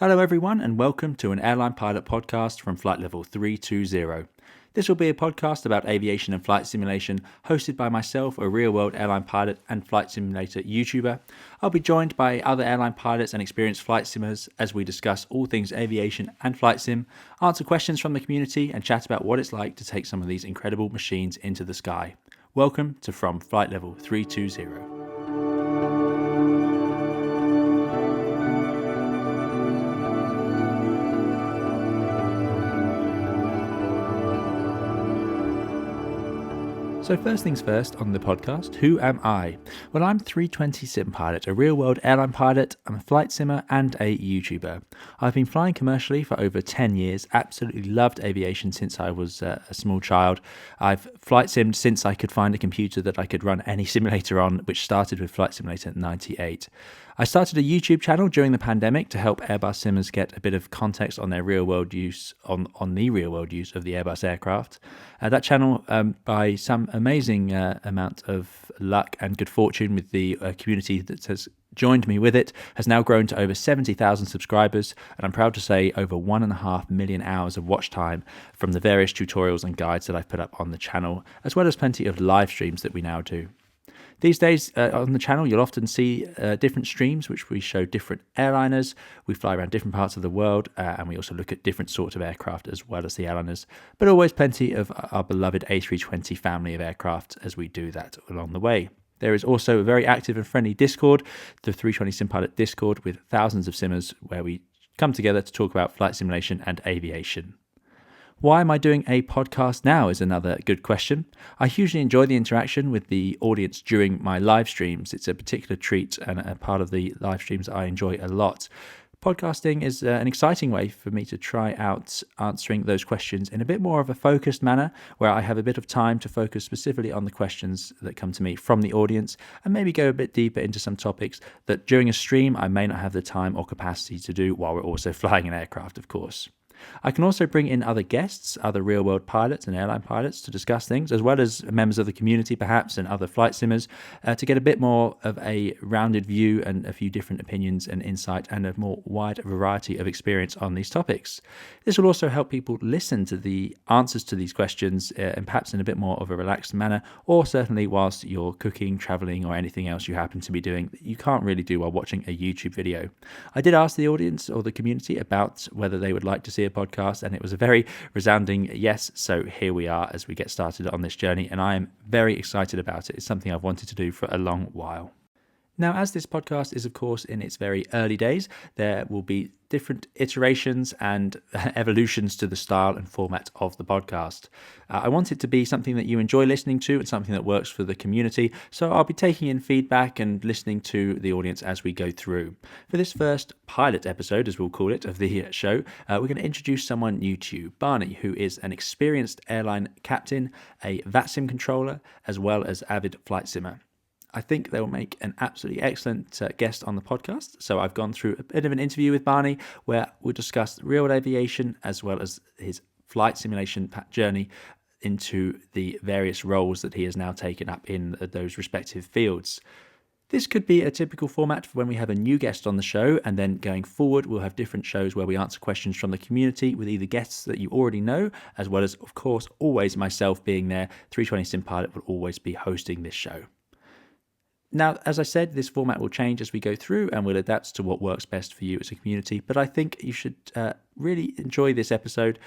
Hello everyone and welcome to an Airline Pilot podcast from Flight Level 320. This will be a podcast about aviation and flight simulation hosted by myself, a real-world airline pilot and flight simulator YouTuber. I'll be joined by other airline pilots and experienced flight simmers as we discuss all things aviation and flight sim, answer questions from the community and chat about what it's like to take some of these incredible machines into the sky. Welcome to From Flight Level 320. So first things first on the podcast, who am I? Well, I'm 320 sim pilot, a real-world airline pilot, I'm a flight simmer and a YouTuber. I've been flying commercially for over 10 years, absolutely loved aviation since I was a small child. I've flight simmed since I could find a computer that I could run any simulator on, which started with Flight Simulator 98. I started a YouTube channel during the pandemic to help Airbus simmers get a bit of context on their real-world use, on the real-world use of the Airbus aircraft. That channel, by some amazing amount of luck and good fortune with the community that has joined me with it, has now grown to over 70,000 subscribers, and I'm proud to say over 1.5 million hours of watch time from the various tutorials and guides that I've put up on the channel, as well as plenty of live streams that we now do. These days on the channel, you'll often see different streams, which we show different airliners. We fly around different parts of the world, and we also look at different sorts of aircraft as well as the airliners, but always plenty of our beloved A320 family of aircraft as we do that along the way. There is also a very active and friendly Discord, the 320 Sim Pilot Discord, with thousands of simmers where we come together to talk about flight simulation and aviation. Why am I doing a podcast now is another good question. I hugely enjoy the interaction with the audience during my live streams. It's a particular treat and a part of the live streams I enjoy a lot. Podcasting is an exciting way for me to try out answering those questions in a bit more of a focused manner, where I have a bit of time to focus specifically on the questions that come to me from the audience and maybe go a bit deeper into some topics that during a stream I may not have the time or capacity to do while we're also flying an aircraft, of course. I can also bring in other guests, other real-world pilots and airline pilots to discuss things, as well as members of the community perhaps and other flight simmers to get a bit more of a rounded view and a few different opinions and insight and a more wide variety of experience on these topics. This will also help people listen to the answers to these questions and perhaps in a bit more of a relaxed manner, or certainly whilst you're cooking, traveling or anything else you happen to be doing that you can't really do while watching a YouTube video. I did ask the audience or the community about whether they would like to see a podcast, and it was a very resounding yes. So here we are as we get started on this journey, and I am very excited about it. It's something I've wanted to do for a long while. Now, as this podcast is, of course, in its very early days, there will be different iterations and evolutions to the style and format of the podcast. I want it to be something that you enjoy listening to and something that works for the community, so I'll be taking in feedback and listening to the audience as we go through. For this first pilot episode, as we'll call it, of the show, we're going to introduce someone new to you, Barney, who is an experienced airline captain, a VATSIM controller, as well as avid flight simmer. I think they will make an absolutely excellent guest on the podcast. So I've gone through a bit of an interview with Barney where we'll discuss real-world aviation as well as his flight simulation journey into the various roles that he has now taken up in those respective fields. This could be a typical format for when we have a new guest on the show, and then going forward we'll have different shows where we answer questions from the community with either guests that you already know, as well as, of course, always myself being there. 320 Sim Pilot will always be hosting this show. Now, as I said, this format will change as we go through and will adapt to what works best for you as a community, but I think you should really enjoy this episode.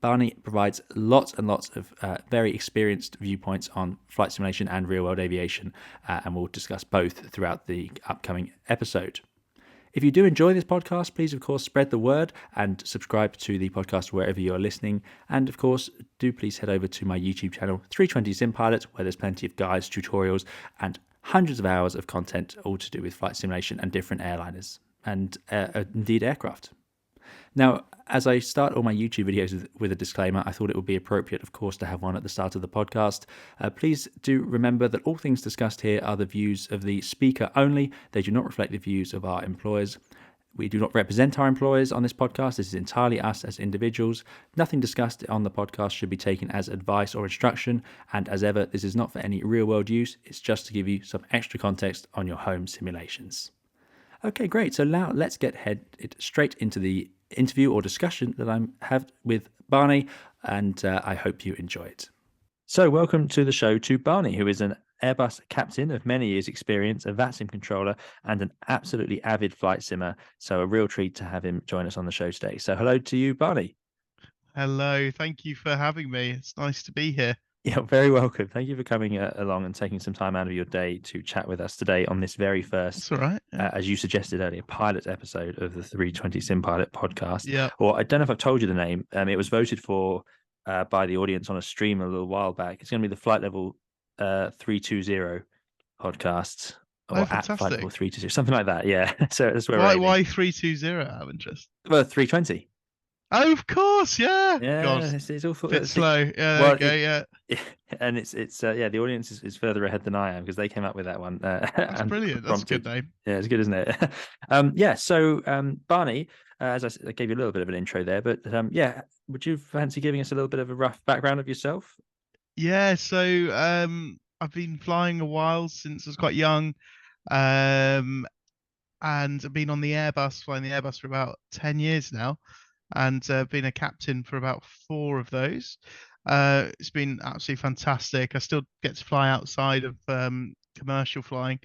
Barney provides lots and lots of very experienced viewpoints on flight simulation and real-world aviation, and we'll discuss both throughout the upcoming episode. If you do enjoy this podcast, please, of course, spread the word and subscribe to the podcast wherever you are listening. And, of course, do please head over to my YouTube channel, 320 Sim Pilot, where there's plenty of guides, tutorials, and hundreds of hours of content, all to do with flight simulation and different airliners and indeed aircraft. Now, as I start all my YouTube videos with a disclaimer, I thought it would be appropriate, of course, to have one at the start of the podcast. Please do remember that all things discussed here are the views of the speaker only. They do not reflect the views of our employers. We do not represent our employers on this podcast. This is entirely us as individuals. Nothing discussed on the podcast should be taken as advice or instruction. And as ever, this is not for any real-world use. It's just to give you some extra context on your home simulations. Okay, great. So now let's straight into the interview or discussion that I have with Barney, and I hope you enjoy it. So, welcome to the show to Barney, who is an Airbus captain of many years' experience, a VATSIM controller, and an absolutely avid flight simmer. So, a real treat to have him join us on the show today. So, hello to you, Barney. Hello, thank you for having me. It's nice to be here. Yeah, very welcome. Thank you for coming along and taking some time out of your day to chat with us today on this very first, That's all right. Yeah. as you suggested earlier, pilot episode of the 320 Sim Pilot podcast. Yeah. Or I don't know if I've told you the name. It was voted for by the audience on a stream a little while back. It's going to be the Flight Level 320 podcast, Oh, or at Flight Level fantastic. 320, something like that. Yeah. So that's where we're Why aiming. why 320 out of interest? Well, 320. Oh, of course, yeah. God, Yeah, it's all bit slow. Yeah, there you well, go, yeah. and it's yeah, the audience is further ahead than I am because they came up with that one That's and brilliant. That's a good prompted. name. Yeah, it's good, isn't it? Yeah. So Barney, as I gave you a little bit of an intro there, but yeah, would you fancy giving us a little bit of a rough background of yourself? Yeah, so I've been flying a while since I was quite young. Um and I've been on the Airbus, flying the Airbus for about 10 years now, and been a captain for about four of those. It's been absolutely fantastic. I still get to fly outside of commercial flying,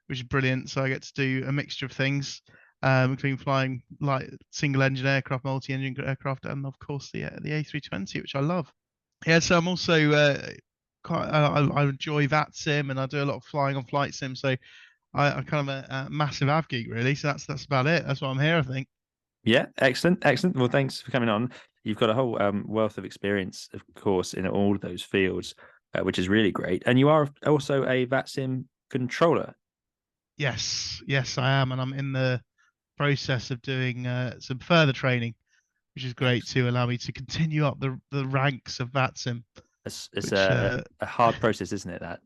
which is brilliant. So I get to do a mixture of things, including flying like single engine aircraft, multi-engine aircraft, and of course the A320, which I love. Yeah, so I'm also I enjoy VATSIM, and I do a lot of flying on flight sim. So I kind of a massive av geek really. So that's about it. That's why I'm here, I think. Yeah, excellent, excellent. Well, thanks for coming on. You've got a whole wealth of experience, of course, in all of those fields, which is really great. And you are also a VATSIM controller. Yes, I am, and I'm in the process of doing some further training, which is great to allow me to continue up the ranks of VATSIM. It's Which a hard process, isn't it? That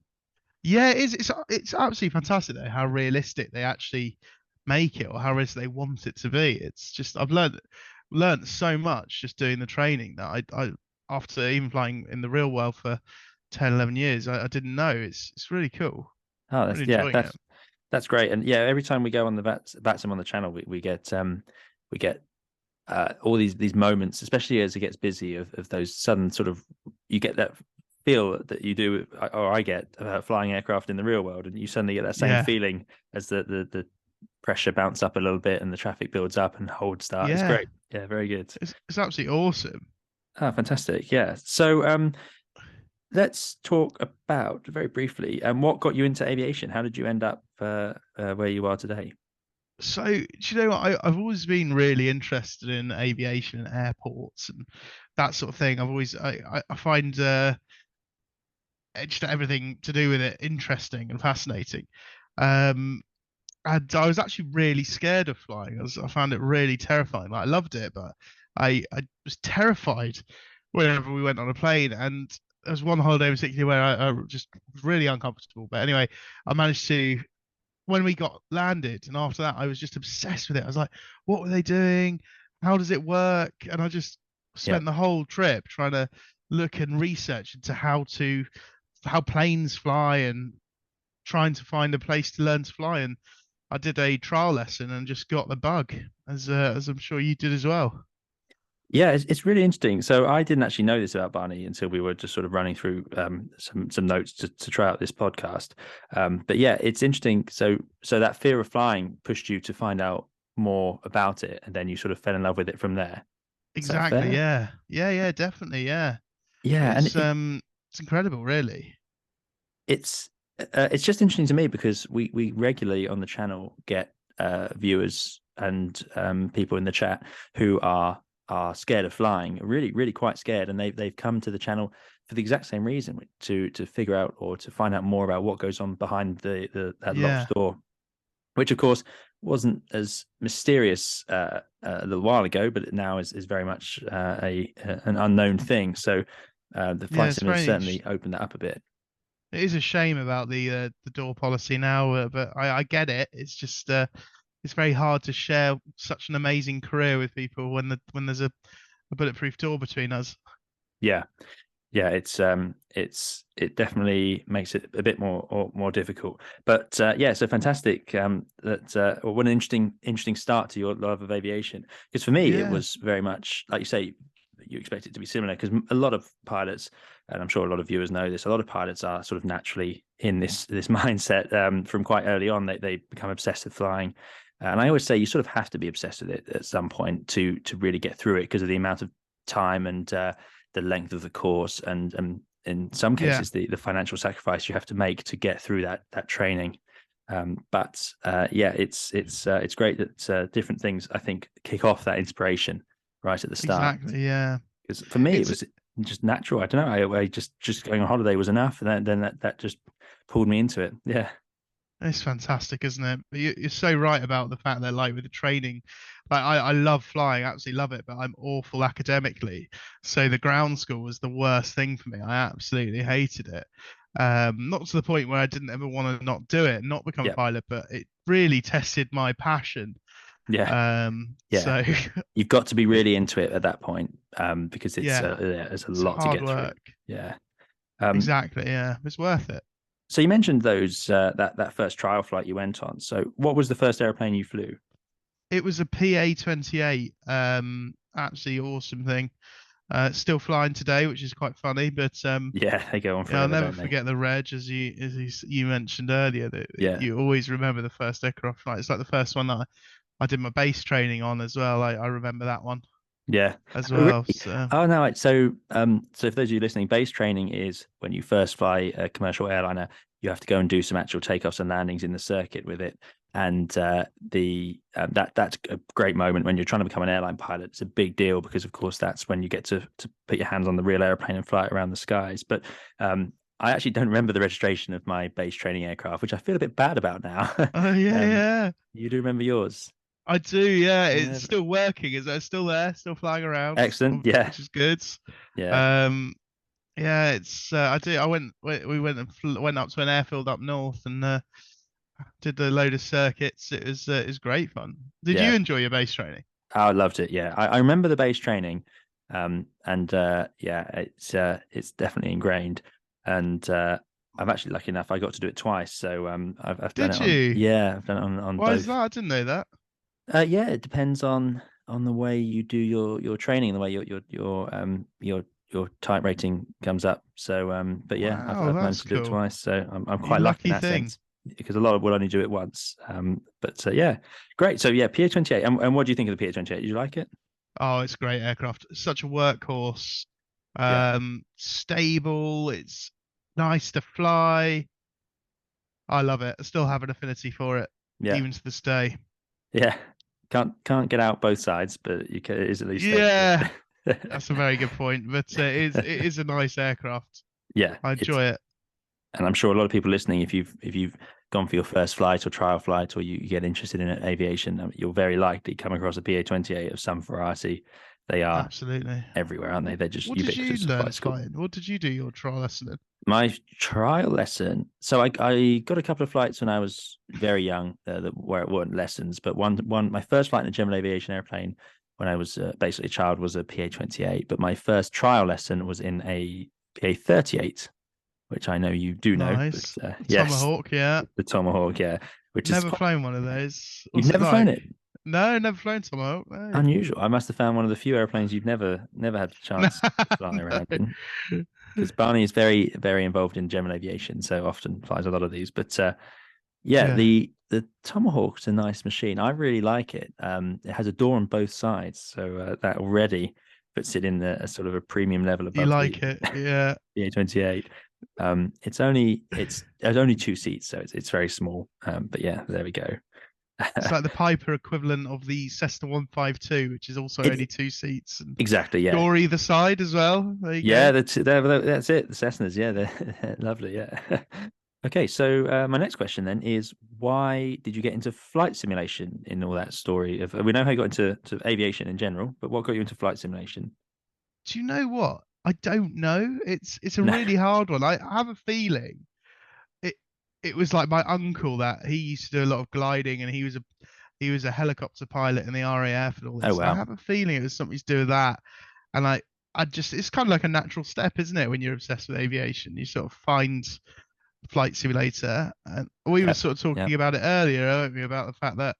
yeah, it's absolutely fantastic though how realistic they actually make it, or how realistic they want it to be. It's just I've learned so much just doing the training that I after even flying in the real world for 10, 11 years, I didn't know. It's really cool. oh, Really that's yeah, enjoying it. that's great. And yeah, every time we go on the VATSIM on the channel, we get all these moments, especially as it gets busy, of those sudden sort of you get that feel that you do, or I get about flying aircraft in the real world, and you suddenly get that same Yeah, feeling as the pressure bounce up a little bit and the traffic builds up and hold start. It's yeah. great. Yeah, very good. It's absolutely awesome. Ah, fantastic. Yeah. So let's talk about very briefly what got you into aviation. How did you end up where you are today? So, do you know what? I've always been really interested in aviation and airports and that sort of thing. I find just everything to do with it interesting and fascinating. Um, and I was actually really scared of flying. I found it really terrifying. Like I loved it, but I was terrified whenever we went on a plane. And there was one holiday in particular where I just was really uncomfortable. But anyway, I managed to when we got landed, and after that, I was just obsessed with it. I was like, what were they doing? How does it work? And I just Yeah. spent the whole trip trying to look and research into how planes fly and trying to find a place to learn to fly. And I did a trial lesson and just got the bug, as I'm sure you did as well. Yeah, it's really interesting. So I didn't actually know this about Barney until we were just sort of running through some notes to try out this podcast. But yeah, it's interesting. So that fear of flying pushed you to find out more about it, and then you sort of fell in love with it from there. Is that Exactly. fair? Yeah. Yeah. Definitely. Yeah. Yeah, and It's incredible, really. it's it's just interesting to me because we regularly on the channel get viewers and people in the chat who are scared of flying, really quite scared, and they've come to the channel for the exact same reason, to figure out or to find out more about what goes on behind that locked Yeah. door, which of course wasn't as mysterious a little while ago, but it now is very much an unknown thing. So the Yeah. flight It's sim has very certainly opened that up a bit. It is a shame about the door policy now, but I get it. It's just it's very hard to share such an amazing career with people when there's a bulletproof door between us. Yeah. Yeah, it definitely makes it a bit more difficult. But yeah, so fantastic. Well, what an interesting start to your love of aviation. Because for me, it Yeah, was very much like you say, you expect it to be similar. Because a lot of pilots, and I'm sure a lot of viewers know this, a lot of pilots are sort of naturally in this mindset from quite early on. They become obsessed with flying. And I always say you sort of have to be obsessed with it at some point to really get through it because of the amount of time and the length of the course and in some yeah, cases the financial sacrifice you have to make to get through that training. But yeah, it's great that different things I think kick off that inspiration right at the start. exactly. Yeah, Because for me, it it's was just natural. I don't know. I just going on holiday was enough, and then that just pulled me into it. Yeah, It's fantastic, isn't it? But you're so right about the fact that, like, with the training, like, I love flying, absolutely love it, but I'm awful academically. So the ground school was the worst thing for me. I absolutely hated it. Not to the point where I didn't ever want to not do it, not become a yeah, pilot, but it really tested my passion. yeah, yeah. So You've got to be really into it at that point, because yeah, yeah, there's a it's lot to hard get through. work. Yeah. Um, Exactly. Yeah, it's worth it. So you mentioned those that first trial flight you went on. So what was the first airplane you flew? It was a PA-28. Actually awesome thing. Still flying today, which is quite funny. But Yeah, they go on yeah, I'll forever, never don't they? forget the reg, as you mentioned earlier. That Yeah, you always remember the first aircraft flight. It's like the first one that I did my base training on as well. I remember that one yeah. as Oh, well. really? So Oh no. So for those of you listening, base training is when you first fly a commercial airliner, you have to go and do some actual takeoffs and landings in the circuit with it. And the that's a great moment when you're trying to become an airline pilot. It's a big deal because, of course, that's when you get to put your hands on the real airplane and fly it around the skies. But I actually don't remember the registration of my base training aircraft, which I feel a bit bad about now. oh yeah, um, yeah, you do remember yours? I do. Yeah, it's Yeah. still working. Is it still there? Still flying around, Excellent. Yeah. which is good. Yeah. Um, yeah, it's I do. We went and went up to an airfield up north and did a load of circuits. It was great fun. Did you Yeah. enjoy your base training? I loved it. Yeah. I remember the base training. And yeah, it's definitely ingrained. And I'm actually lucky enough I got to do it twice. So I've done Did it on you? yeah, I've done it on Why is that? both. I didn't know that. Yeah, it depends on the way you do your training, the way your type rating comes up. So but yeah, Wow, I've managed that's to do it cool. twice. So I'm You quite lucky in lucky that thing. sense because a lot of will only do it once. But yeah, great. So yeah, PA-28. And what do you think of the PA-28? Did you like it? Oh, it's a great aircraft. It's such a workhorse. Yeah, Stable. It's nice to fly. I love it. I still have an affinity for it, yeah, even to this day. yeah. Can't get out both sides, but you can, it is at least stable. Yeah, that's a very good point. But it is a nice aircraft. Yeah, I it's enjoy it. and I'm sure a lot of people listening, if you've gone for your first flight or trial flight, or you get interested in aviation, you'll very likely come across a PA-28 of some variety. They are Absolutely. everywhere, aren't they? They're just What did you ubiquitous at learn flight school. flying? What did you do your trial lesson in? My trial lesson. So I got a couple of flights when I was very young, where it weren't lessons, but one my first flight in a general aviation airplane when I was basically a child was a PA-28, but my first trial lesson was in a PA-38, which I know you do know, but Nice. yes, Tomahawk, yeah. the Tomahawk, yeah, which is Never quite, flown one of those. you've What's it never flown like? it. No, never flown Tomahawk. No. Unusual. I must have found one of the few airplanes you've never had the No, chance to fly around in, no. because Barney is very involved in general aviation, so often flies a lot of these. But yeah, Yeah. the Tomahawk's a nice machine. I really like it. It has a door on both sides, so that already puts it in a sort of a premium level You above like it. Yeah. the A28. It's only two seats, so it's very small. But yeah, there we go. It's like the Piper equivalent of the Cessna 152, which is also It only two seats and exactly, yeah. door either side as well. There you Yeah, go. that's it. The Cessnas, yeah, they're lovely. Yeah. Okay, so my next question then is, why did you get into flight simulation in all that story? We know how you got into aviation in general, but what got you into flight simulation? Do you know what? I don't know. It's a No. really hard one. I have a feeling it it was like my uncle that he used to do a lot of gliding and he was a helicopter pilot in the RAF and all Oh this. And I wow. have a feeling it was something to do with that. And it's kind of like a natural step, isn't it? When you're obsessed with aviation, you sort of find flight simulator. And we were Yep. sort of Yep. talking about it earlier, weren't we, about the fact that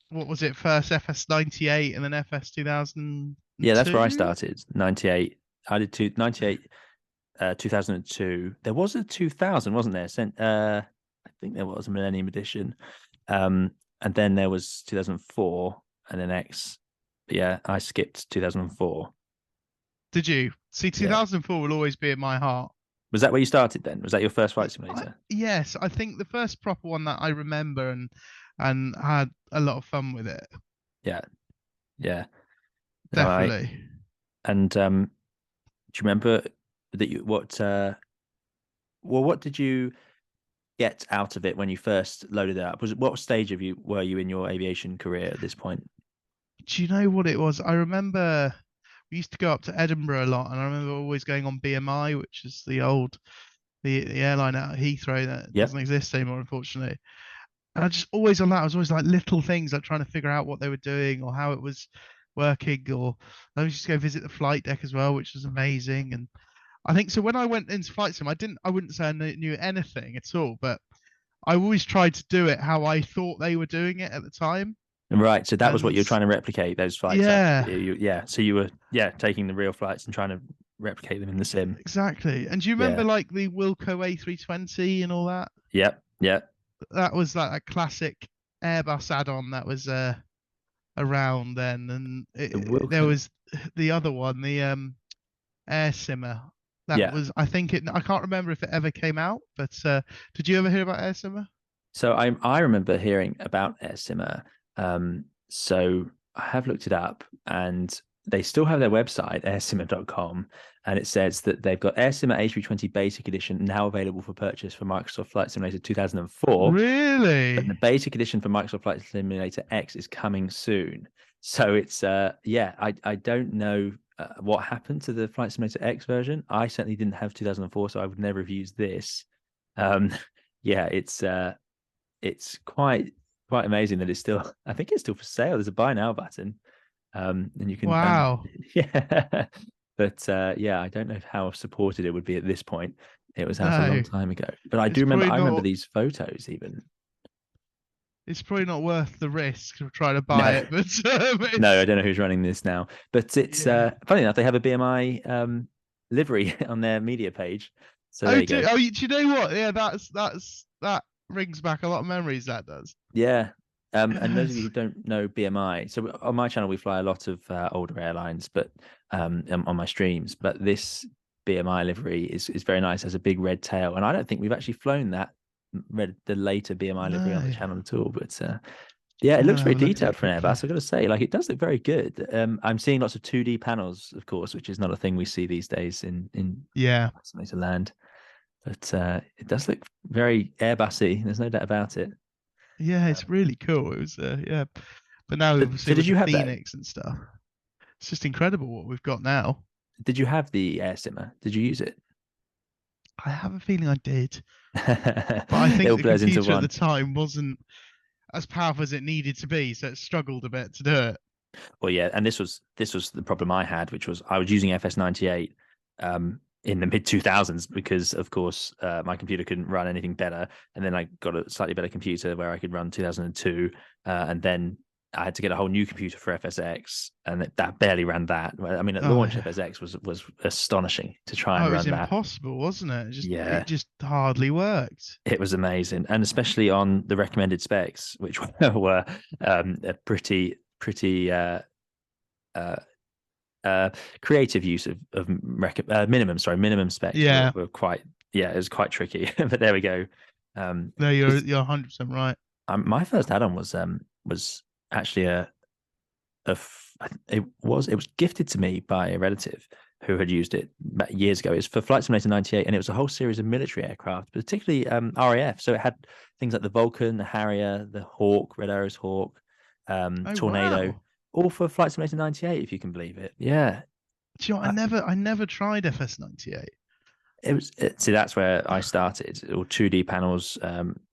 what was it, first FS 98 and then FS Yeah, that's where I 2002? started. 98. I did 98, 2002. There was a 2000, wasn't there? I think there was a Millennium Edition. And then there was 2004 and then X. But yeah, I skipped 2004. Did you see? Yeah. 2004 will always be in my heart. Was that where you started then? Was that your first flight simulator? Yes, I think the first proper one that I remember and had a lot of fun with it. Yeah. Yeah. No, I Definitely. and do you remember that you what did you get out of it when you first loaded it up? What stage of you were you in your aviation career at this point? Do you know what it was? I remember we used to go up to Edinburgh a lot, and I remember always going on BMI, which is the airline out of Heathrow that Yep. doesn't exist anymore, unfortunately. And I just always on that, I was always like little things, like trying to figure out what they were doing or how it was working, or I was just go visit the flight deck as well, which was amazing. And I think so when I went into flight sim, I wouldn't say I knew anything at all, but I always tried to do it how I thought they were doing it at the time. Right. So that was what And you're trying to replicate, those flights. yeah, Yeah. So you were, yeah, taking the real flights and trying to replicate them in the sim. exactly. And do you remember Yeah. like the Wilco A320 and all that? Yep. Yep. That was like a classic Airbus add-on that was around then, and The there Wilco. was the other one, the Air Simmer. That Yeah. was, I think it. I can't remember if it ever came out, but did you ever hear about Air Simmer? So I remember hearing about Airsimmer. So I have looked it up and they still have their website, airsimmer.com, and it says that they've got Airsimmer A320 Basic Edition now available for purchase for Microsoft Flight Simulator 2004, but the Really? Basic Edition for Microsoft Flight Simulator X is coming soon. So it's yeah, I don't know what happened to the Flight Simulator X version. I certainly didn't have 2004, so I would never have used this. Um, yeah, it's quite amazing that it's still, I think it's still for sale. There's a buy now button, and you can Wow. yeah. But yeah, I don't know how supported it would be at this point. It was out a long No, time ago, but I do it's remember. probably I remember not. these photos even. It's probably not worth the risk of trying to buy No, it, but no, I it's don't know who's running this now, but it's yeah. funny enough. They have a BMI livery on their media page, so there Oh, you go. do you know what? Yeah, that brings back a lot of memories. That does. Yeah. And those of you Yes. who don't know BMI, so on my channel we fly a lot of older airlines, but on my streams. But this BMI livery is very nice. Has a big red tail, and I don't think we've actually flown the later BMI livery on the No, channel at all. But yeah, it I'm looks gonna very have a look at detailed it for an quickly. Airbus. I've got to say, like it does look very good. I'm seeing lots of 2D panels, of course, which is not a thing we see these days in Yeah, simulator land. But it does look very Airbusy. There's no doubt about it. yeah, it's really cool. It was yeah, but now So obviously did with the you have that? Phoenix and stuff, it's just incredible what we've got now. Did you have the air simmer? Did you use it? I have a feeling I did, but I It think all the blurs into computer at the one. time wasn't as powerful as it needed to be, so it struggled a bit to do it. Well, yeah, and this was the problem I had, which was I was using FS98 in the mid 2000s because, of course, my computer couldn't run anything better, and then I got a slightly better computer where I could run 2002, and then I had to get a whole new computer for FSX, and that barely ran that. I mean, at Oh launch, yeah. FSX was astonishing to try Oh, and it was run that. impossible, wasn't it? It Yeah, just hardly worked. it was amazing, and especially on the recommended specs, which were a pretty uh, uh, creative use of minimum specs Yeah. were quite, yeah, it was quite tricky. But there we go. No, Because you're 100% right. my first add-on was actually it was gifted to me by a relative who had used it years ago. It's for Flight Simulator 98, and it was a whole series of military aircraft, particularly RAF. So it had things like the Vulcan, the Harrier, the Hawk, Red Arrow's Hawk, Oh Tornado, wow. all for Flight Simulator 98, if you can believe it. Yeah. Do you know, I, I never tried FS98. see, that's where I started, or 2D panels.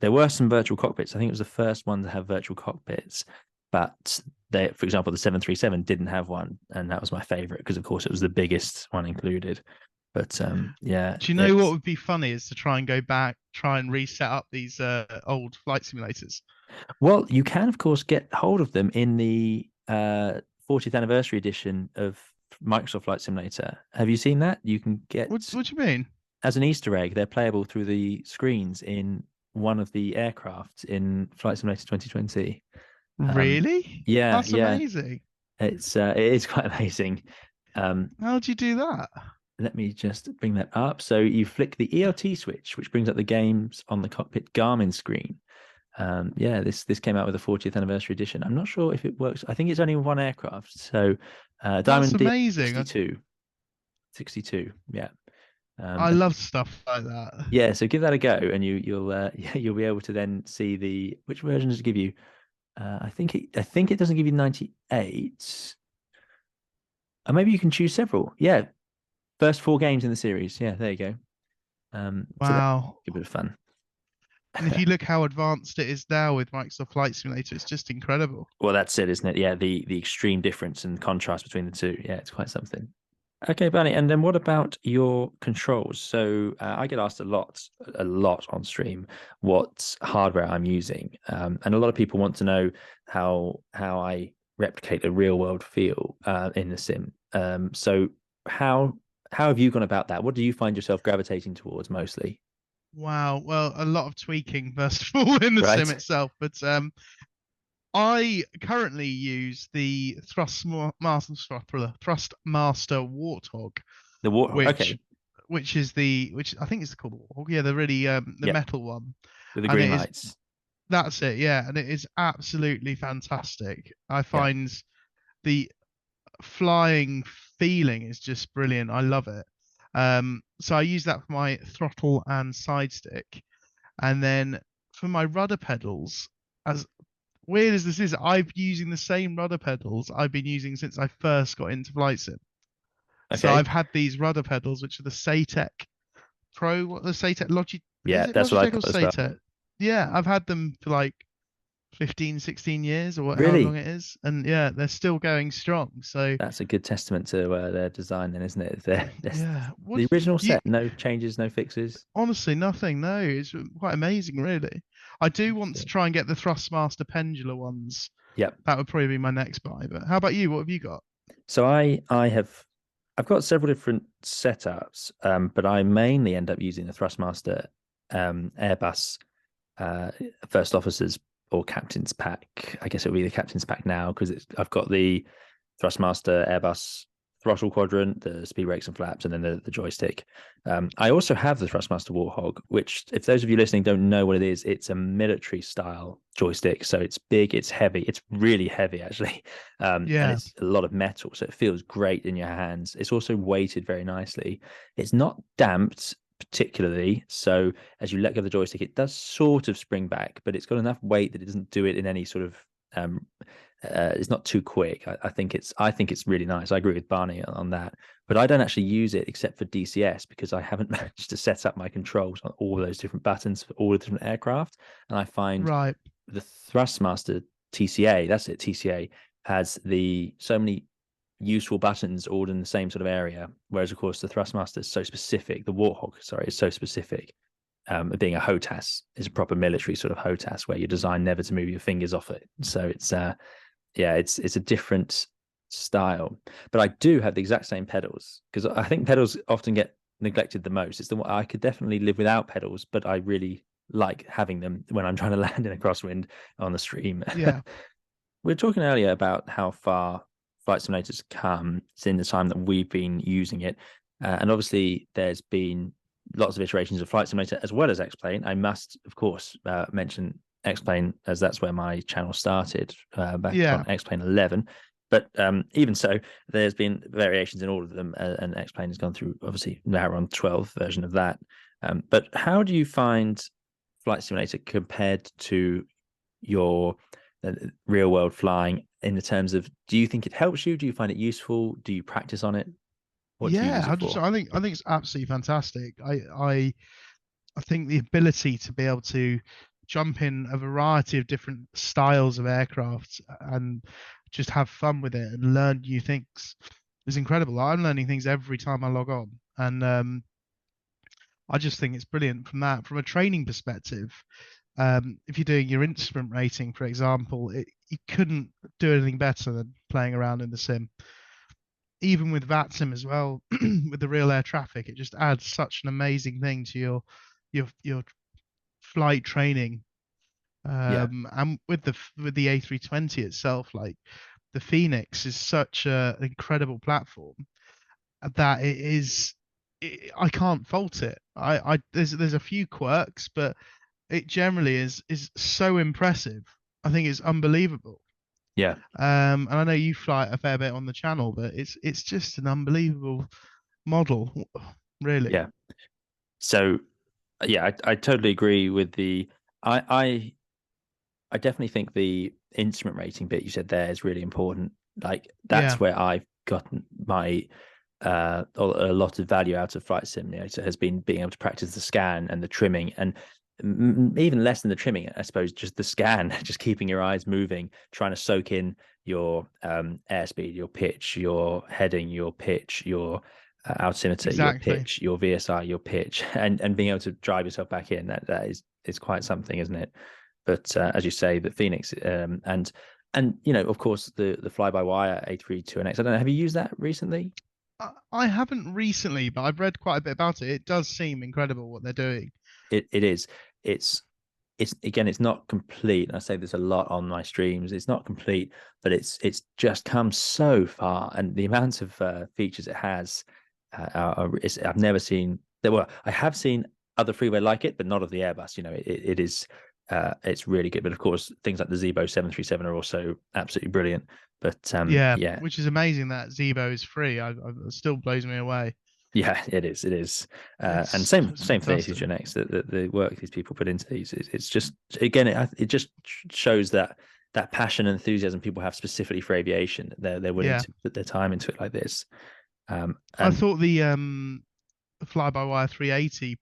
There were some virtual cockpits. I think it was the first one to have virtual cockpits, but for example, the 737 didn't have one, and that was my favorite because, of course, it was the biggest one included. But yeah, Do you know what would be funny is to try and go back, try and reset up these old flight simulators. well, you can, of course, get hold of them in the 40th anniversary edition of Microsoft Flight Simulator. Have you seen that? You can get What do you mean? as an Easter egg. They're playable through the screens in one of the aircraft in Flight Simulator 2020. Really? Yeah, That's yeah, amazing. it is quite amazing. Um, How do you do that? Let me just bring that up. So you flick the ELT switch, which brings up the games on the cockpit Garmin screen. Yeah, this came out with the 40th anniversary edition. I'm not sure if it works. I think it's only one aircraft. So That's Diamond D amazing. 62. Yeah. I And love stuff like that. yeah, so give that a go, and you'll you'll be able to then see the which version does it give you? I think it doesn't give you 98. Or maybe you can choose several. Yeah, first four games in the series. Yeah, there you go. So that's Wow. a bit of fun. And if you look how advanced it is now with Microsoft Flight Simulator, it's just incredible. Well, that's it, isn't it? Yeah, the extreme difference and contrast between the two. Yeah, it's quite something. Okay, Barney. And then what about your controls? So I get asked a lot on stream what hardware I'm using, and a lot of people want to know how I replicate a real world feel in the sim. So how have you gone about that? What do you find yourself gravitating towards mostly? Wow. Well, a lot of tweaking first of all in the sim Right. itself, but I currently use the Thrustmaster Warthog, The Warthog. which Okay. which I think is called the Warthog. Yeah, the really the Yep. metal one, With the and green it is lights. that's it. Yeah, and it is absolutely fantastic. I Yeah. find the flying feeling is just brilliant. I love it. So I use that for my throttle and side stick, and then for my rudder pedals, as weird as this is, I've using the same rudder pedals I've been using since I first got into flight sim. So Okay. I've had these rudder pedals, which are the Satec Pro, what the Satec is Yeah, it that's what I've Logitech or got as well. Satec? Yeah, I've had them for like 15, 16 years or however long Really? it is. And yeah, they're still going strong. So That's a good testament to their design, then, isn't it? They're yeah, what the original you set, no changes, no fixes. honestly nothing. No, it's quite amazing, really. I do want to Interesting. try and get the Thrustmaster pendular ones. Yep. That would probably be my next buy. But how about you? What have you got? So I've got several different setups, but I mainly end up using the Thrustmaster Airbus uh, first officers or captain's pack. I guess it would be the captain's pack now because I've got the Thrustmaster Airbus throttle quadrant, the speed brakes and flaps, and then the joystick. I also have the Thrustmaster Warthog, which, if those of you listening don't know what it is, it's a military style joystick. So it's big, it's heavy, it's really heavy actually, and Yeah, it's a lot of metal, so it feels great in your hands. It's also weighted very nicely. It's not damped particularly, so as you let go of the joystick, it does sort of spring back, but it's got enough weight that it doesn't do it in any sort of it's not too quick. I think it's really nice. I agree with Barney on that, but I don't actually use it except for DCS because I haven't managed to set up my controls on all those different buttons for all the different aircraft. And I find right. the Thrustmaster TCA, that's it, TCA has so many useful buttons all in the same sort of area. Whereas of course the Thrustmaster is so specific. The Warthog, sorry, is so specific. Being a HOTAS is a proper military sort of HOTAS where you're designed never to move your fingers off it. So it's yeah, it's a different style. But I do have the exact same pedals because I think pedals often get neglected the most. It's the one I could definitely live without pedals, but I really like having them when I'm trying to land in a crosswind on the stream. Yeah. We were talking earlier about how far flight simulators come in the time that we've been using it. And obviously, there's been lots of iterations of flight simulator as well as X Plane. I must, of course, mention X Plane as that's where my channel started back Yeah. on X Plane 11. But even so, there's been variations in all of them, and X Plane has gone through, obviously, now we're on 12 version of that. But how do you find Flight Simulator compared to your real world flying in the terms of, do you think it helps you? Do you find it useful? Do you practice on it? What do you Yeah, use it 100%. for? I think it's absolutely fantastic. I think the ability to be able to jump in a variety of different styles of aircraft and just have fun with it and learn new things is incredible. I'm learning things every time I log on, and I just think it's brilliant from that. From a training perspective, if you're doing your instrument rating, for example, you couldn't do anything better than playing around in the sim. Even with VATSIM as well, with the real air traffic, it just adds such an amazing thing to your flight training. Yeah, And with the A320 itself, like the Phoenix is such an incredible platform that I can't fault it. There's a few quirks, but it generally is so impressive. I think it's unbelievable. yeah, And I know you fly it a fair bit on the channel, but it's just an unbelievable model, really. yeah. So yeah, I totally agree with the. I I definitely think the instrument rating bit you said there is really important. Like Yeah, that's where I've gotten my a lot of value out of Flight Simulator has been being able to practice the scan and the trimming, and even less than the trimming, I suppose, just the scan, just keeping your eyes moving, trying to soak in your airspeed, your pitch, your heading, your pitch, your altimeter, your exactly. pitch, your VSI, your pitch, and being able to drive yourself back in. That is quite something, isn't it? But as you say, the Phoenix and of course the fly-by-wire A32NX. I don't know. Have you used that recently? I haven't recently, but I've read quite a bit about it. It does seem incredible what they're doing. It is. It's again, it's not complete. And I say this a lot on my streams. It's not complete, but it's just come so far, and the amount of features it has, I've never seen. Well, I have seen other freeware like it, but not of the Airbus. It is. It's really good, but of course, things like the Zebo 737 are also absolutely brilliant. But Yeah, yeah, which is amazing that Zebo is free. It still blows me away. yeah, it is. It is, and same It's same for the fantastic. ACJ Next. The work these people put into these, it's just again, it just shows that passion and enthusiasm people have specifically for aviation. They're willing Yeah, to put their time into it like this. I And thought the fly-by-wire 380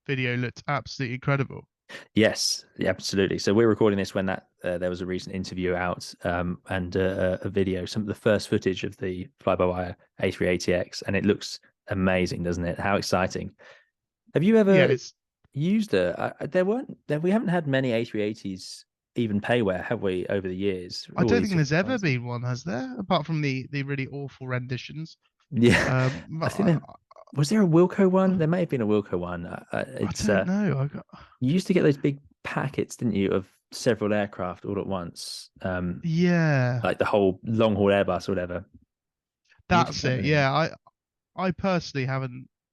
video looked absolutely incredible. yes, yeah, absolutely. So we're recording this when that there was a recent interview out, and a video, some of the first footage of the fly-by-wire A380X, and it looks amazing, doesn't it? How exciting! Have you Yeah, ever it's. used we haven't had many A380s even payware, have we, over the years? I All don't these think different there's ever sizes. been one, has there? Apart from the really awful renditions. Yeah, But I think there was there a Wilco one. There may have been a Wilco one. I It's don't know. you used to get those big packets, didn't you, of several aircraft all at once, Yeah, like the whole long haul Airbus or whatever. You didn't that's have it. any of them. Yeah, I personally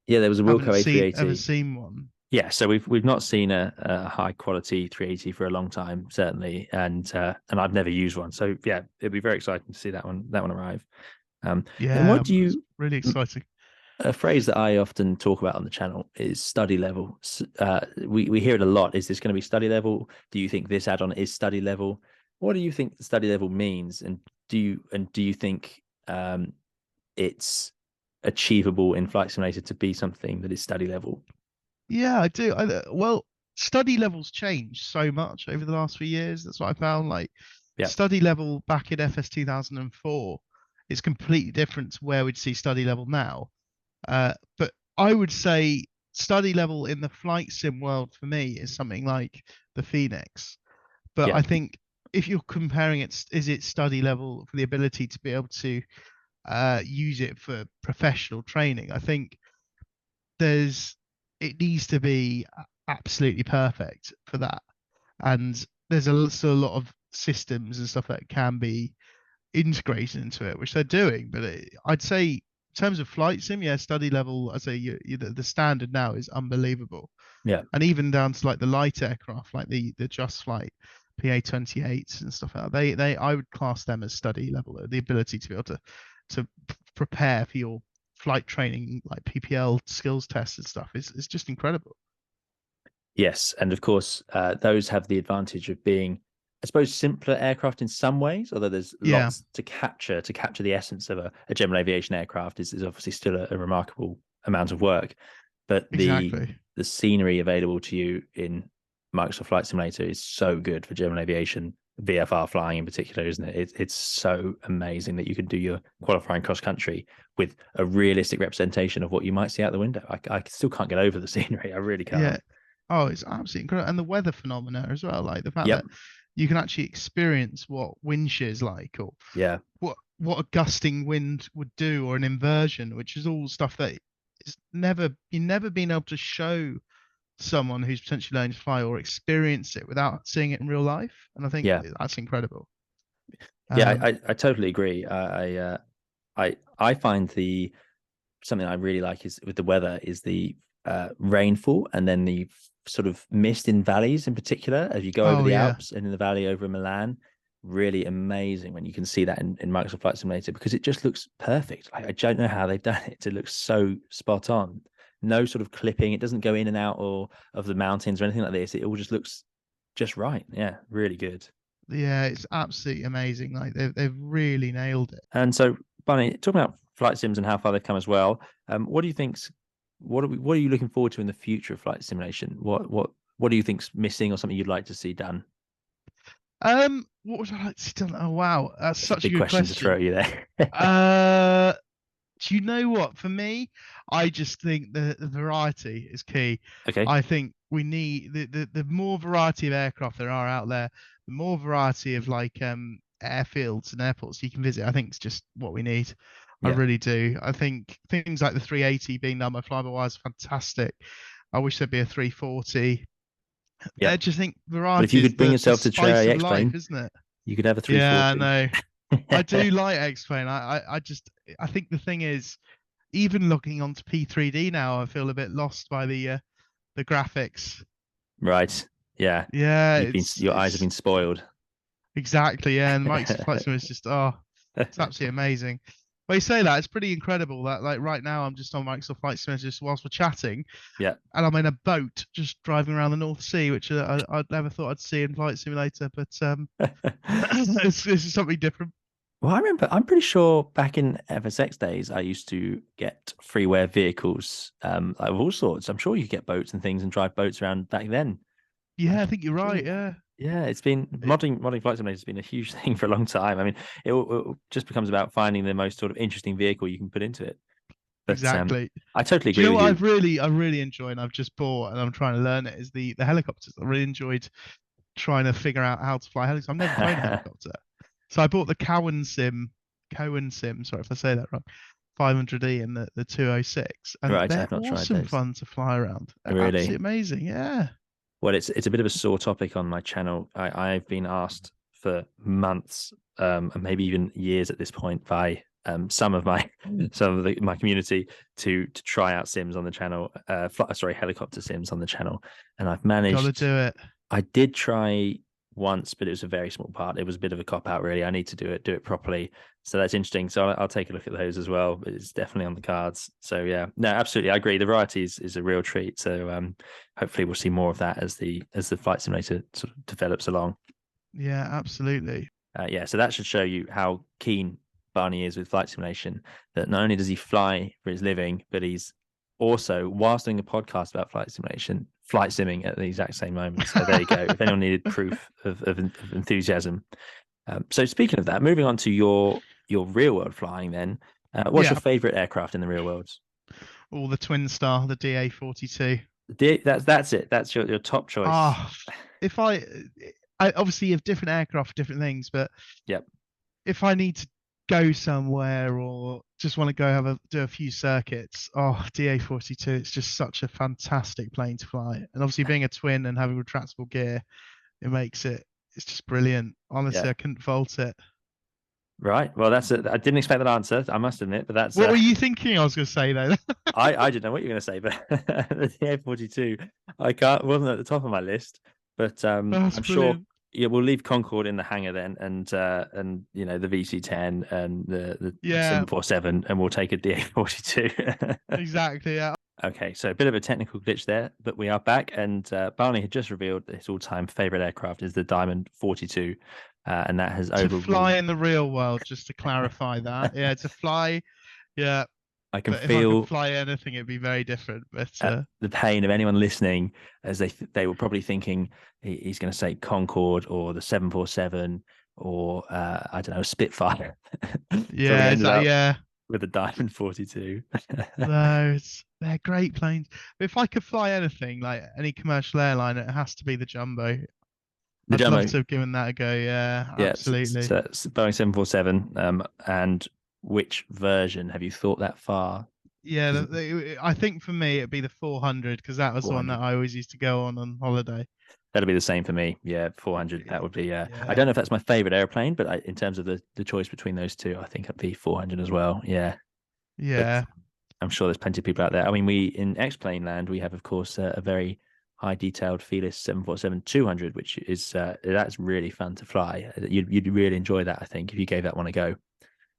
Yeah, there was a Wilco haven't seen ever A380. seen one. Yeah, so we've not seen a high quality 380 for a long time, certainly, and I've never used one. So yeah, it'd be very exciting to see that one arrive. And Yeah, what do it's you really exciting. a phrase that I often talk about on the channel is study level. We hear it a lot. Is this going to be study level? Do you think this add-on is study level? What do you think the study level means? And do you think it's achievable in Flight Simulator to be something that is study level? Yeah, I do. Well, study levels change so much over the last few years. That's what I found. Like Yeah, study level back in FS 2004 is completely different to where we'd see study level now. But I would say study level in the flight sim world for me is something like the Phoenix. But yeah, I think if you're comparing it, is it study level for the ability to be able to use it for professional training? I think there's it needs to be absolutely perfect for that. And there's still a lot of systems and stuff that can be integrated into it, which they're doing. But I'd say in terms of flight sim, yeah, study level, I'd say the standard now is unbelievable. yeah. And even down to like the light aircraft, like the Just Flight PA-28s and stuff like that. They I would class them as study level. The ability to be able to prepare for your flight training, like PPL skills tests and stuff, is just incredible. Yes, and of course, those have the advantage of being, I suppose, simpler aircraft in some ways. Although there's Yeah, lots to capture the essence of a general aviation aircraft is obviously still a remarkable amount of work. But exactly. the scenery available to you in Microsoft Flight Simulator is so good for general aviation. VFR flying in particular, isn't it? It's so amazing that you can do your qualifying cross country with a realistic representation of what you might see out the window. I still can't get over the scenery. I really Yeah. can't. Oh, it's absolutely incredible. And the weather phenomena as well, like the fact Yep. that you can actually experience what wind shear is like, or Yeah. what a gusting wind would do, or an inversion, which is all stuff that is you've never been able to show someone who's potentially learning to fly or experience it without seeing it in real life. And I think Yeah. that's incredible. Yeah. Um, I totally agree. I find something I really like is with the weather is the rainfall and then the sort of mist in valleys in particular as you go over oh the yeah, Alps and in the valley over Milan. Really amazing when you can see that in Microsoft Flight Simulator because it just looks perfect. Like, I don't know how they've done it to look so spot on. No sort of clipping. It doesn't go in and out of the mountains or anything like this. It all just looks just right. Yeah, really good. yeah, it's absolutely amazing. Like they've really nailed it. And so, Barney, talking about flight sims and how far they've come as well, what do you think's what are you looking forward to in the future of flight simulation? What do you think's missing or something you'd like to see done? What would I like to see done? Oh wow, that's It's a such a big good question to throw question. at you there. Uh, do you know what? For me, I just think the variety is key. Okay. I think we need the more variety of aircraft there are out there, the more variety of like airfields and airports you can visit. I think it's just what we need. I Yeah. really do. I think things like the 380 being done by fly-by-wire is fantastic. I wish there'd be a 340. Yeah. I just think Well, if variety you is could bring the yourself to try spice of X life, Plane, isn't it? you could have a Yeah, I 340. know. I do like X-Plane. I just I think the thing is, even looking onto P3D now, I feel a bit lost by the graphics. Right. Yeah. Yeah, Your eyes have it's been spoiled. exactly, yeah. And the Microsoft Flight Sim is just it's absolutely amazing. But you say that it's pretty incredible that like right now I'm just on Microsoft Flight Sim just whilst we're chatting, Yeah. and I'm in a boat just driving around the North Sea, which I'd never thought I'd see in Flight Simulator. But it's something different. Well, I remember, I'm pretty sure back in FSX days, I used to get freeware vehicles like of all sorts. I'm sure you could get boats and things and drive boats around back then. Yeah, I'm I think you're right. sure. Yeah. Yeah, it's been modding flight simulator has been a huge thing for a long time. I mean, it just becomes about finding the most sort of interesting vehicle you can put into it. But Exactly. I totally Do you agree know with what you. I really enjoy and I've just bought and I'm trying to learn it is the helicopters. I really enjoyed trying to figure out how to fly helicopters. I've never flown a helicopter. So I bought the Cohen Sim, sorry if I say that wrong, 500E and the 206. And Right, they're I've not tried awesome those. fun to fly around. They're Really? absolutely amazing. Yeah. Well, it's a bit of a sore topic on my channel. I've been asked for months, and maybe even years at this point, by some of my my community to try out sims on the channel. Helicopter sims on the channel, and I've Gotta managed. do it. I did try once, but it was a very small part. It was a bit of a cop out, really. I need to do it properly. So that's interesting. So I'll take a look at those as well. But it's definitely on the cards. So yeah, no, absolutely, I agree. The variety is a real treat. So hopefully we'll see more of that as the flight simulator sort of develops along. Yeah, absolutely. Yeah, so that should show you how keen Barney is with flight simulation. That not only does he fly for his living, but he's also, whilst doing a podcast about flight simulation, flight simming at the exact same moment. So there you go. If anyone needed proof of enthusiasm. So speaking of that, moving on to your real world flying, then, what's your Yeah. favorite aircraft in the real world? All the Twin Star, the DA-42. That's it. That's your top choice. Ah, if I obviously have different aircraft for different things, but Yep. if I need to go somewhere or just want to go do a few circuits, DA-42, it's just such a fantastic plane to fly. And obviously being a twin and having retractable gear, it's just brilliant. Yeah. Honestly, I couldn't fault it. Right. Well, I didn't expect that answer, I must admit, but that's What were you thinking I was going to say though? I didn't know what you were going to say, but the A42, wasn't at the top of my list, but That's I'm sure. brilliant. Yeah, we'll leave Concorde in the hangar then, and the VC10 and the Yeah, 747, and we'll take a DA42. exactly. Yeah. Okay, so a bit of a technical glitch there, but we are back, and Barney had just revealed that his all-time favorite aircraft is the Diamond 42, and that has To overruled. fly in the real world, just to clarify that. Yeah, to fly. Yeah. I can But if I could feel fly anything, it'd be very different. But the pain of anyone listening as they were probably thinking he's going to say Concorde or the 747 or I don't know, Spitfire. So we yeah, ended exactly. up Yeah, with a Diamond 42. they're great planes. But if I could fly anything, like any commercial airline, it has to be the jumbo. The I'd love Jumbo, to have given that a go. Yeah, yeah, absolutely. so it's Boeing 747. And which version have you thought that far? Yeah, Because I think for me it'd be the 400 because that was the one that 400. I always used to go on holiday. That'll be the same for me. Yeah, 400. That would be. I don't Yeah, know if that's my favorite airplane, but in terms of the choice between those two, I think it'd be 400 as well. Yeah, but yeah. I'm sure there's plenty of people out there. I mean, we in X Plane land, we have, of course, a very high detailed Fearless 747-200, which is that's really fun to fly. You'd really enjoy that, I think, if you gave that one a go.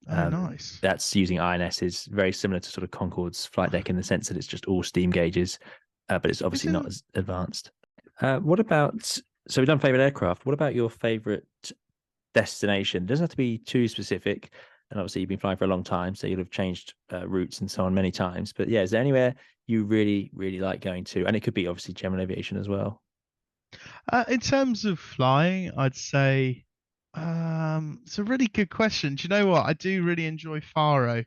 Oh, Um, nice. that's using INS is very similar to sort of Concorde's flight deck in the sense that it's just all steam gauges, but it's obviously not Isn't as advanced. What about, so we've done favorite aircraft. What about your favorite destination? It doesn't have to be too specific. And obviously, you've been flying for a long time, so you'll have changed routes and so on many times. But yeah, is there anywhere you really, really like going to? And it could be obviously general aviation as well. in terms of flying, I'd say it's a really good question. Do you know what? I do really enjoy Faro. I've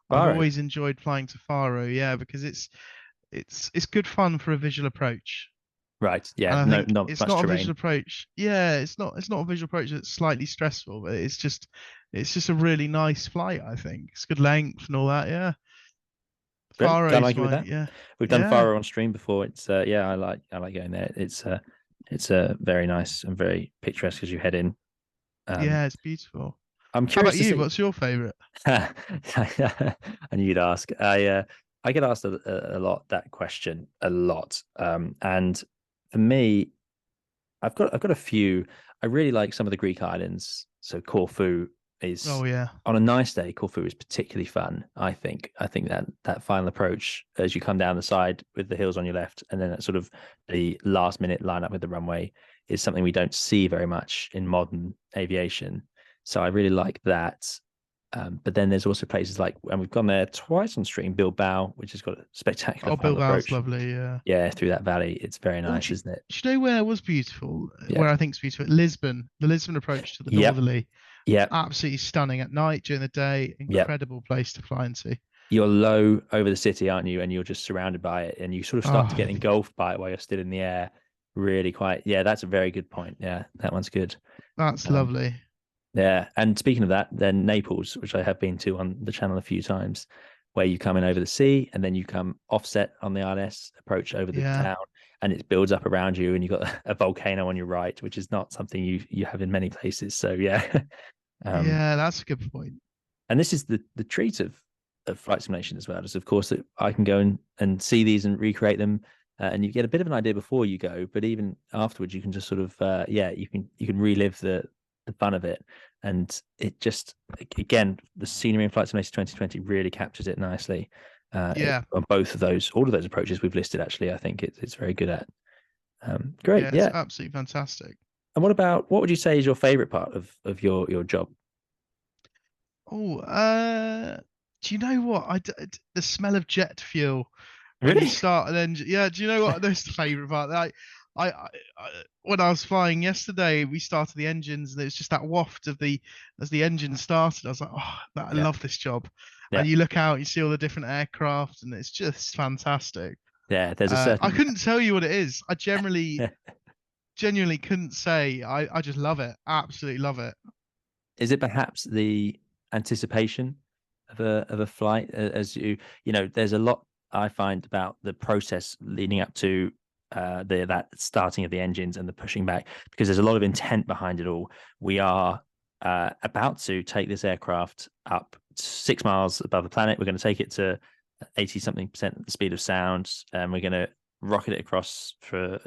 Baro. always enjoyed flying to Faro, yeah, because it's good fun for a visual approach. Right. Yeah. And I No, think not it's much not a visual terrain. approach. Yeah, it's not a visual approach that's slightly stressful, but it's just a really nice flight, I think. It's good length and all that, yeah. Brilliant. Can't Faro's argue with my that. yeah. We've done Yeah. Faro on stream before. It's yeah, I like going there. It's very nice and very picturesque as you head in. Um, Yeah, it's beautiful. I'm How curious about to you? see. What's your favorite? I knew you'd ask. I get asked a lot that question a lot. And for me, I've got a few. I really like some of the Greek islands. So Corfu is Oh yeah. on a nice day. Corfu is particularly fun. I think that final approach as you come down the side with the hills on your left, and then that sort of the last minute line up with the runway is something we don't see very much in modern aviation. So I really like that. But then there's also places like, and we've gone there twice on stream, Bilbao, which has got a spectacular Oh, final Bilbao's approach. lovely, yeah. Yeah, through that valley, it's very Oh, nice, isn't it? do you know where was beautiful? Yeah. Where I think it's beautiful? Lisbon. The Lisbon approach to the Yep. northerly. Yep. Absolutely stunning at night, during the day. Yep. Incredible place to fly into. You're low over the city, aren't you? And you're just surrounded by it, and you sort of start to Oh, get engulfed by it while you're still in the air. Really quite. Yeah, that's a very good point. Yeah, that one's good. that's Um, lovely. yeah, and speaking of that, then Naples, which I have been to on the channel a few times, where you come in over the sea and then you come offset on the ILS approach over the Yeah. town, and it builds up around you, and you've got a volcano on your right, which is not something you have in many places. So yeah, um, Yeah, that's a good point. and this is the treat of flight simulation as well, is of course that I can go and see these and recreate them, and you get a bit of an idea before you go, but even afterwards you can just sort of yeah, you can relive the fun of it, and it just, again, the scenery in Flight Simulator 2020 really captures it nicely. Yeah. On both of those, all of those approaches we've listed, actually, I think it's very good at. Great, Yeah, it's yeah. absolutely fantastic. And what would you say is your favorite part of your job? Oh, do you know what? The smell of jet fuel when you Really? start an engine. Yeah, do you know what? That's the favorite part. When I was flying yesterday, we started the engines, and it was just that waft of the as the engine started. I was like, oh, I Yeah, love this job. yeah, And you look out, you see all the different aircraft, and it's just fantastic. yeah. There's a I certain. couldn't tell you what it is. I genuinely couldn't say. I just love it. Absolutely love it. Is it perhaps the anticipation of a flight, as there's a lot I find about the process leading up to that starting of the engines and the pushing back, because there's a lot of intent behind it all. We are about to take this aircraft up 6 miles above the planet. We're going to take it to 80 something percent the speed of sound, and we're going to rocket it across for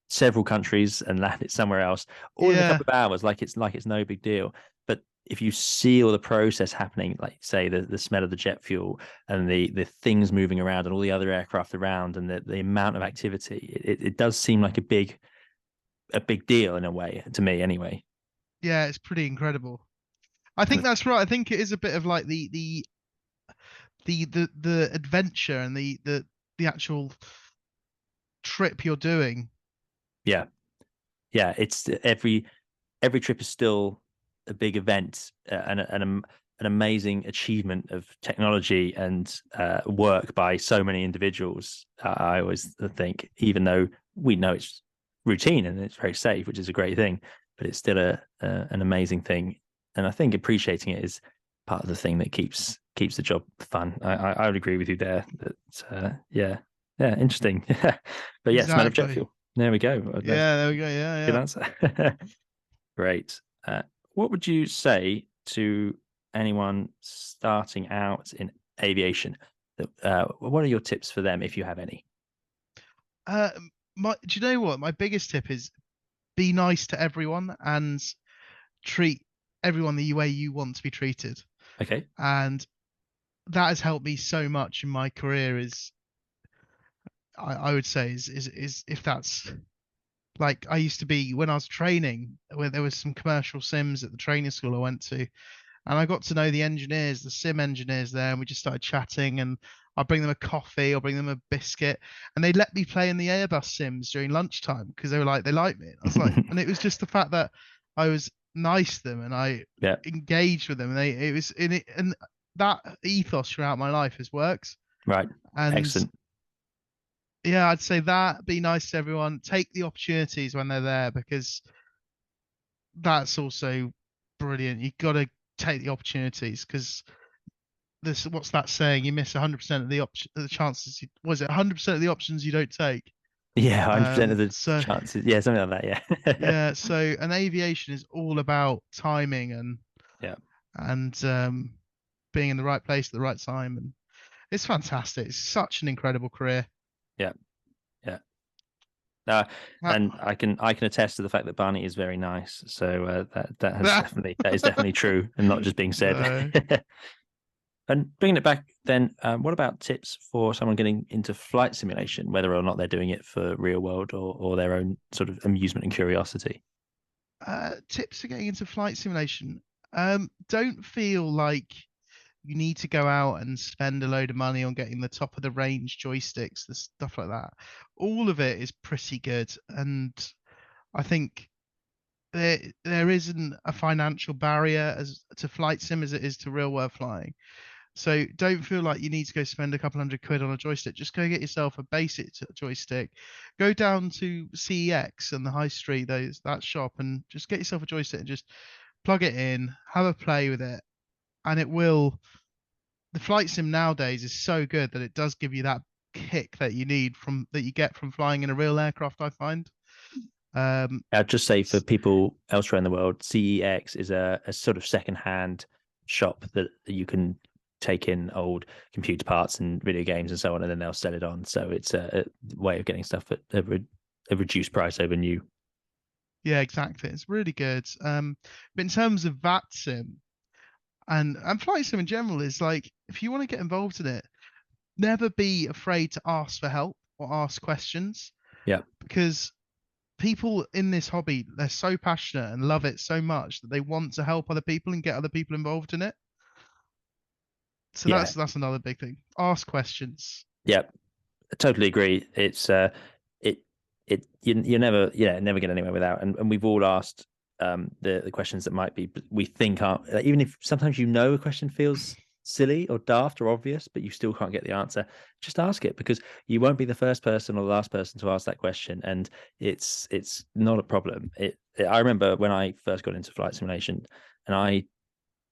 several countries and land it somewhere else, all in a Yeah. couple of hours, like it's no big deal. But if you see all the process happening, like say the smell of the jet fuel and the things moving around and all the other aircraft around and the amount of activity, it does seem like a big deal in a way, to me anyway. Yeah, it's pretty incredible. I And think that's right. I think it is a bit of like the the adventure and the actual trip you're doing. Yeah, yeah. It's every trip is still a big event an amazing achievement of technology and work by so many individuals. I always think, even though we know it's routine and it's very safe, which is a great thing, but it's still an amazing thing. And I think appreciating it is part of the thing that keeps the job fun. I would agree with you there. That yeah, interesting. But yeah, smell of jet Exactly. fuel. There we go. That's Yeah, there we go. good Yeah, answer. Great. What would you say to anyone starting out in aviation? What are your tips for them, if you have any? yeah. Do you know what? My biggest tip is be nice to everyone and treat everyone the way you want to be treated. Okay. And that has helped me so much in my career. I would say is if that's like I used to be when I was training, where there was some commercial sims at the training school I went to, and I got to know the engineers, the sim engineers there, and we just started chatting. And I'd bring them a coffee, or bring them a biscuit, and they'd let me play in the Airbus sims during lunchtime because they were like they liked me. I was like, and it was just the fact that I was nice to them and I Yeah. engaged with them, and it was in it, and that ethos throughout my life has worked. Right. And Excellent. yeah, I'd say that, be nice to everyone, take the opportunities when they're there, because that's also brilliant. You got to take the opportunities, because this, what's that saying? You miss 100% of the chances. Was it 100% of the options you don't take? Yeah, 100% of the So chances. Yeah, something like that. Yeah. yeah, so an aviation is all about timing Yeah. and being in the right place at the right time, and it's fantastic. It's such an incredible career. Yeah. Yeah. Uh, That, and I can attest to the fact that Barney is very nice. So that is definitely true and not just being no. said. And bringing it back, then, what about tips for someone getting into flight simulation, whether or not they're doing it for real world or their own sort of amusement and curiosity? Tips for getting into flight simulation. Don't feel like you need to go out and spend a load of money on getting the top of the range joysticks, the stuff like that. All of it is pretty good, and I think there isn't a financial barrier as to flight sim as it is to real world flying. So don't feel like you need to go spend a couple £100 on a joystick. Just go get yourself a basic joystick. Go down to CEX and the high street, that shop, and just get yourself a joystick and just plug it in, have a play with it, and it will. The flight sim nowadays is so good that it does give you that kick that you need from that you get from flying in a real aircraft, I find. I'd just say for people elsewhere in the world, CEX is a sort of second-hand shop that you can take in old computer parts and video games and so on, and then they'll sell it on. So it's a way of getting stuff at a reduced price over new. Yeah, exactly. It's really good. But in terms of VATSIM and flight sim in general, is like if you want to get involved in it, never be afraid to ask for help or ask questions, Yeah. because people in this hobby, they're so passionate and love it so much that they want to help other people and get other people involved in it. So Yeah. that's another big thing. Ask questions. Yeah. I totally agree. It's it you never get anywhere without, and we've all asked the questions that might be we think aren't, like, even if sometimes a question feels silly or daft or obvious, but you still can't get the answer, just ask it, because you won't be the first person or the last person to ask that question, and it's not a problem. I remember when I first got into flight simulation, and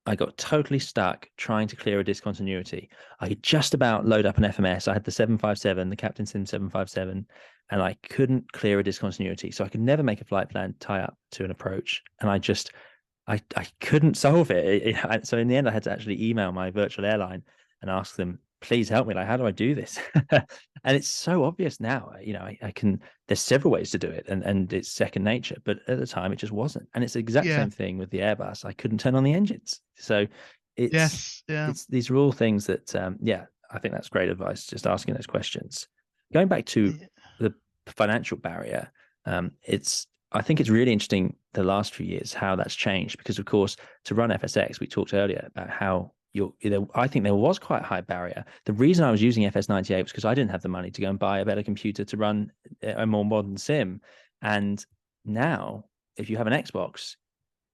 I got totally stuck trying to clear a discontinuity. I could just about load up an FMS. I had the 757, the Captain Sim 757, and I couldn't clear a discontinuity. So I could never make a flight plan tie up to an approach. And I couldn't solve it. So in the end, I had to actually email my virtual airline and ask them, please help me. Like, how do I do this? And it's so obvious now. I can, there's several ways to do it, and it's second nature. But at the time, it just wasn't. And it's the exact Yeah. same thing with the Airbus. I couldn't turn on the engines. So Yes. Yeah. these are all things that, I think that's great advice, just asking those questions. Going back to Yeah. the financial barrier, I think it's really interesting the last few years how that's changed, because of course to run FSX, we talked earlier about how I think there was quite a high barrier. The reason I was using FS98 was because I didn't have the money to go and buy a better computer to run a more modern sim. And now, if you have an Xbox,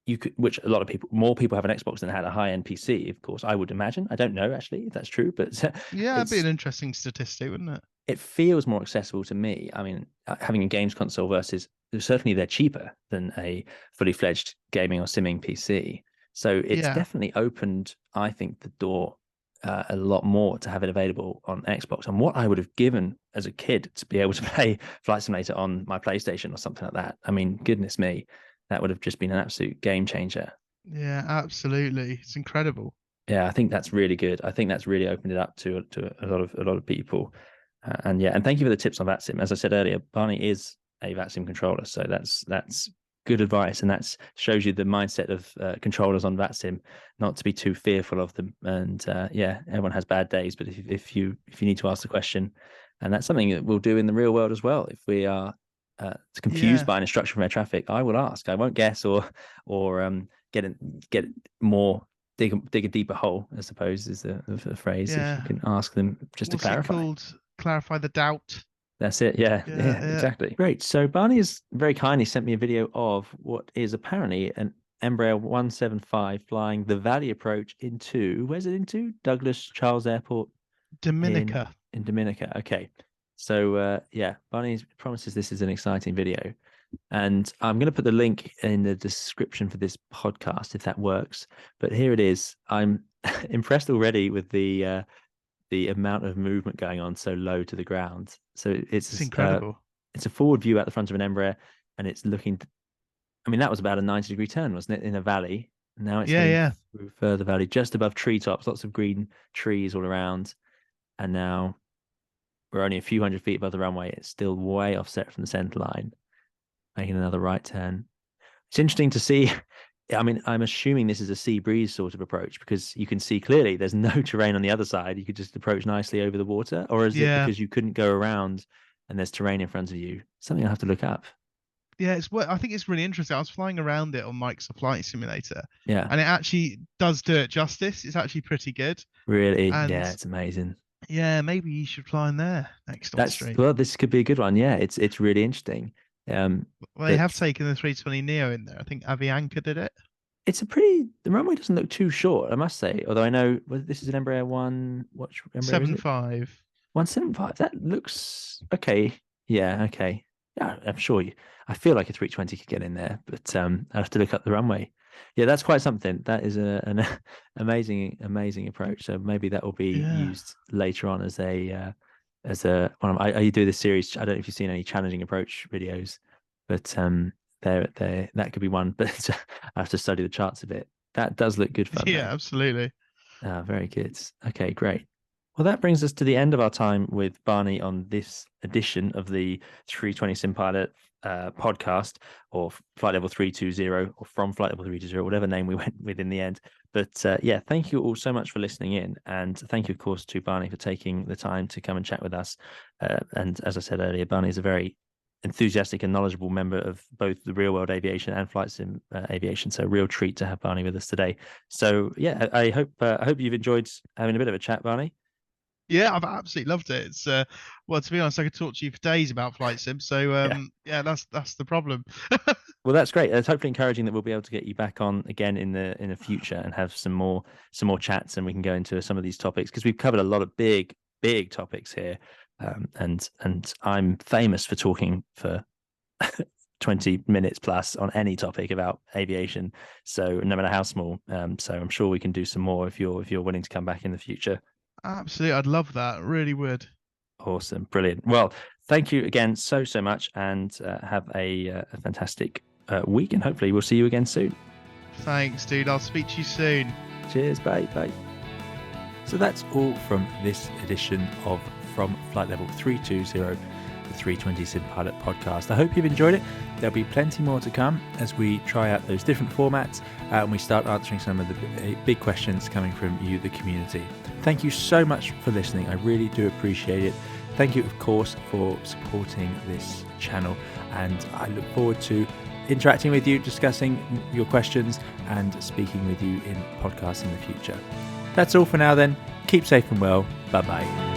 you could, which a lot of more people have an Xbox than had a high-end PC, of course, I would imagine. I don't know actually if that's true, but Yeah, it'd be an interesting statistic, wouldn't it? It feels more accessible to me. I mean, having a games console versus certainly they're cheaper than a fully fledged gaming or simming PC. So it's definitely opened, I think, the door a lot more to have it available on Xbox. And what I would have given as a kid to be able to play Flight Simulator on my PlayStation or something like that. I mean, goodness me, that would have just been an absolute game changer. Yeah, absolutely. It's incredible. Yeah, I think that's really good. I think that's really opened it up to a lot of people. And thank you for the tips on VATSIM. As I said earlier, Barney is a VATSIM controller, so that's good advice, and that shows you the mindset of controllers on VATSIM, not to be too fearful of them. And everyone has bad days, but if you need to ask the question, and that's something that we'll do in the real world as well. If we are confused by an instruction from air traffic, I will ask. I won't guess or get more. Dig a deeper hole, I suppose, is the phrase. If you can ask them just to clarify. What's it called? Clarify the doubt. That's it. Yeah, exactly. Great. So Barney has very kindly sent me a video of what is apparently an Embraer 175 flying the Valley approach into, where's it into? Douglas Charles Airport. Dominica. In Dominica. Okay. So Barney promises this is an exciting video. And I'm going to put the link in the description for this podcast if that works. But here it is. I'm impressed already with the amount of movement going on so low to the ground. So it's incredible. It's a forward view out the front of an Embraer, and it's looking. I mean, that was about a 90-degree turn, wasn't it, in a valley? Now it's through further valley, just above treetops, lots of green trees all around, and now we're only a few hundred feet above the runway. It's still way offset from the center line. Making another right turn. It's interesting to see. I mean, I'm assuming this is a sea breeze sort of approach because you can see clearly there's no terrain on the other side. You could just approach nicely over the water, or is it because you couldn't go around and there's terrain in front of you? Something I'll have to look up. Yeah, I think it's really interesting. I was flying around it on Mike's Flight Simulator. Yeah. And it actually does do it justice. It's actually pretty good. Really? And it's amazing. Yeah, maybe you should fly in there next on stream. Well, this could be a good one. Yeah, it's really interesting. Well, they have taken the 320 Neo in there. I think Avianca did it. It's the runway doesn't look too short, I must say. Although I know this is an Embraer 175. 175. That looks okay. Yeah, okay. Yeah, I'm sure I feel like a 320 could get in there, but I have to look up the runway. Yeah, that's quite something. That is an amazing approach. So maybe that will be used later on as a I do this series. I don't know if you've seen any challenging approach videos, but that could be one. But I have to study the charts a bit. That does look good fun. Yeah, absolutely. Very good. Okay, great. Well, that brings us to the end of our time with Barney on this edition of the 320 Sim Pilot podcast, or Flight Level 320, or from Flight Level 320, whatever name we went with in the end. But thank you all so much for listening in, and thank you, of course, to Barney for taking the time to come and chat with us. And as I said earlier, Barney is a very enthusiastic and knowledgeable member of both the real world aviation and flight sim aviation. So a real treat to have Barney with us today. So I hope you've enjoyed having a bit of a chat, Barney. Yeah, I've absolutely loved it. It's well, to be honest, I could talk to you for days about flight sim. So that's the problem. Well, that's great. It's hopefully encouraging that we'll be able to get you back on again in the future and have some more chats, and we can go into some of these topics because we've covered a lot of big topics here. And I'm famous for talking for 20 minutes plus on any topic about aviation. So no matter how small. So I'm sure we can do some more if you're willing to come back in the future. Absolutely, I'd love that. Really would. Awesome, brilliant. Well, thank you again so much, and have a fantastic week, and hopefully we'll see you again soon. Thanks, dude. I'll speak to you soon. Cheers, bye. So that's all from this edition of From Flight Level 320, the 320 Sim Pilot podcast. I hope you've enjoyed it. There'll be plenty more to come as we try out those different formats and we start answering some of the big questions coming from you, the community. Thank you so much for listening. I really do appreciate it. Thank you, of course, for supporting this channel, and I look forward to interacting with you, discussing your questions, and speaking with you in podcasts in the future. That's all for now then. Keep safe and well. Bye bye.